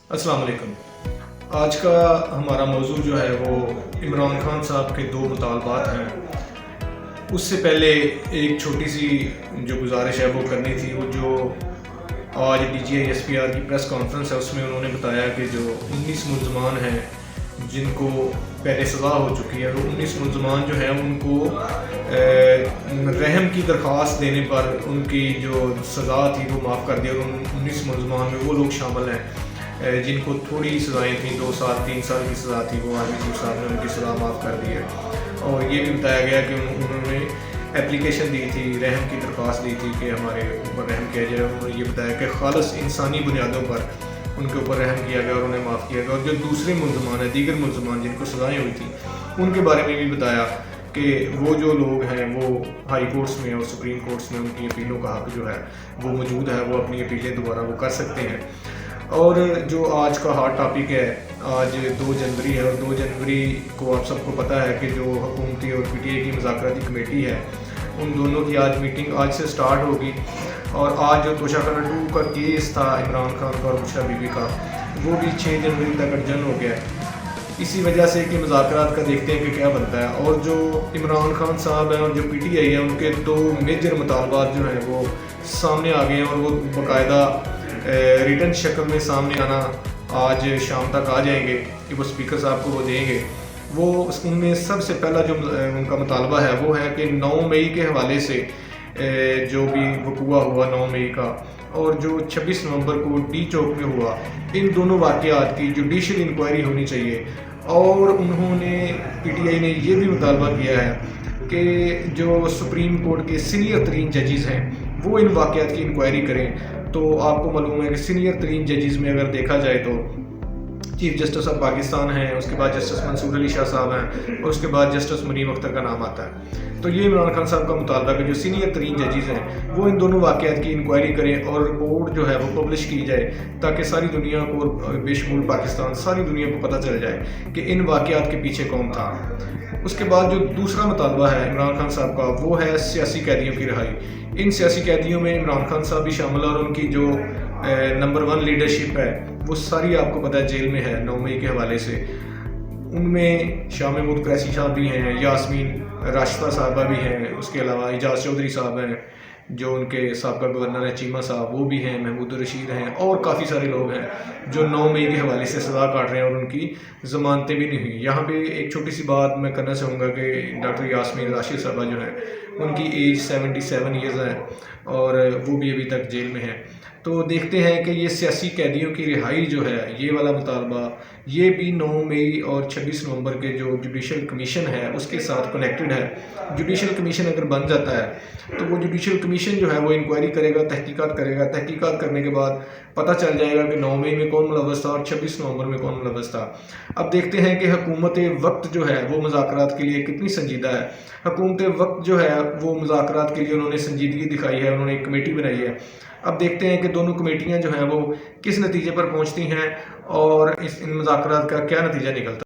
अस्सलाम वालेकुम। आज का हमारा मौजू जो है वो इमरान खान साहब के दो मुतालबात हैं। उससे पहले एक छोटी सी जो गुजारिश है वो करनी थी। वो जो आज DGI SPR की प्रेस कॉन्फ्रेंस है उसमें उन्होंने बताया कि जो 19 मुलजमान हैं जिनको पहले सज़ा हो चुकी है, वो 19 मुलजमान जो हैं उनको रहम की दरख्वास्त देने पर उनकी जो सज़ा थी वो माफ़ कर दी और उन 19 मुलजमान में वो लोग शामिल हैं जिनको थोड़ी सज़ाएँ थी, 2 साल 3 साल की सज़ा थी, वो आर्मी चीफ साहब ने उनकी सज़ा माफ़ कर दी है। और ये भी बताया गया कि उन्होंने एप्लीकेशन दी थी, रहम की दरख्वास्त दी थी कि हमारे ऊपर रहम किया जाए। उन्होंने ये बताया कि खालिस इंसानी बुनियादों पर उनके ऊपर रहम किया गया और उन्हें माफ़ किया गया। और जो दूसरे मुलजमान हैं, दीगर मुलजमान जिनको सज़ाएँ हुई थी, उनके बारे में भी बताया कि वो जो लोग हैं वो हाई कोर्ट्स में और सुप्रीम कोर्ट्स में उनकी अपीलों का हक़ जो है वो मौजूद है, वो अपनी अपीलें दोबारा वो कर सकते हैं। और जो आज का हॉट टॉपिक है, आज 2 जनवरी है और 2 जनवरी को आप सबको पता है कि जो हुकूमती और PTI की मुज़ाकराती कमेटी है, उन दोनों की आज मीटिंग आज से स्टार्ट होगी। और आज जो तोशाखाना 2 का केस था इमरान खान का और बुशरा बीबी का, वो भी 6 जनवरी तक अर्जन हो गया है। इसी वजह से कि मुज़ाकरात का देखते हैं कि क्या बनता है। और जो इमरान खान साहब हैं और जो PTI है, उनके 2 मेजर मुतालबात जो हैं वो सामने आ गए हैं और वो बाकायदा रिटन शक्ल में सामने आना आज शाम तक आ जाएंगे कि वो स्पीकर साहब को वो देंगे। वो उनमें सबसे पहला जो उनका मुतालबा है वो है कि 9 मई के हवाले से जो भी वक़ूआ हुआ 9 मई का और जो 26 नवंबर को डी चौक में हुआ, इन दोनों वाक़यात की जुडिशल इंक्वायरी होनी चाहिए। और उन्होंने PTI ने ये भी मुतालबा किया है कि जो सुप्रीम कोर्ट के सीनियर तरीन जजेस हैं वो इन वाक़यात की इंक्वायरी करें। तो आपको मालूम है कि सीनियर तरीन जजेस में अगर देखा जाए तो चीफ जस्टिस ऑफ पाकिस्तान हैं, उसके बाद जस्टिस मंसूर अली शाह साहब हैं और उसके बाद जस्टिस मुनीम अख्तर का नाम आता है। तो ये इमरान खान साहब का मुतालबा है कि जो सीनियर तरीन जजेस हैं वो इन दोनों वाक़यात की इंक्वायरी करें और रिपोर्ट जो है वो पब्लिश की जाए, ताकि सारी दुनिया को, बेशमूल पाकिस्तान, सारी दुनिया को पता चल जाए कि इन वाक़यात के पीछे कौन था। उसके बाद जो दूसरा मुतालबा है इमरान खान साहब का, वो है सियासी कैदियों की रिहाई। इन सियासी कैदियों में इमरान खान साहब भी शामिल है और उनकी जो नंबर 1 लीडरशिप है वो सारी आपको पता है जेल में है 9 मई के हवाले से। उनमें शाह महमूद कुरैशी साहब भी हैं, यास्मीन राशिदा साहबा भी हैं, उसके अलावा एजाज चौधरी साहब हैं जो उनके साबका गवर्नर हैं, चीमा साहब वो भी हैं, महमूद रशीद हैं और काफ़ी सारे लोग हैं जो 9 मई के हवाले से सज़ा काट रहे हैं और उनकी ज़मानतें भी नहीं हुई। यहाँ पे एक छोटी सी बात मैं करना चाहूँगा कि डॉक्टर यास्मीन राशिद साहबा जो हैं उनकी एज 77 ईयर्स है और वो भी अभी तक जेल में हैं। तो देखते हैं कि ये सियासी कैदियों की रिहाई जो है, ये वाला मुतालबा, ये भी 9 मई और 26 नवंबर के जो जुडिशल कमीशन है उसके साथ कनेक्टेड है। जुडिशल कमीशन अगर बन जाता है तो वो जुडिशल कमीशन जो है वो इंक्वायरी करेगा, तहकीकात करेगा। तहकीकात करने के बाद पता चल जाएगा कि 9 मई में कौन मुलव्वस था और 26 नवंबर में कौन मुलव्वस था। अब देखते हैं कि हुकूमत वक्त जो है वो मुज़ाकरात के लिए कितनी संजीदा है। हुकूमत वक्त जो है वो मुज़ाकरात के लिए उन्होंने संजीदगी दिखाई है, उन्होंने एक कमेटी बनाई है। अब देखते हैं कि दोनों कमेटियां जो हैं वो किस नतीजे पर पहुंचती हैं और इन मुज़ाकरात का क्या नतीजा निकलता है।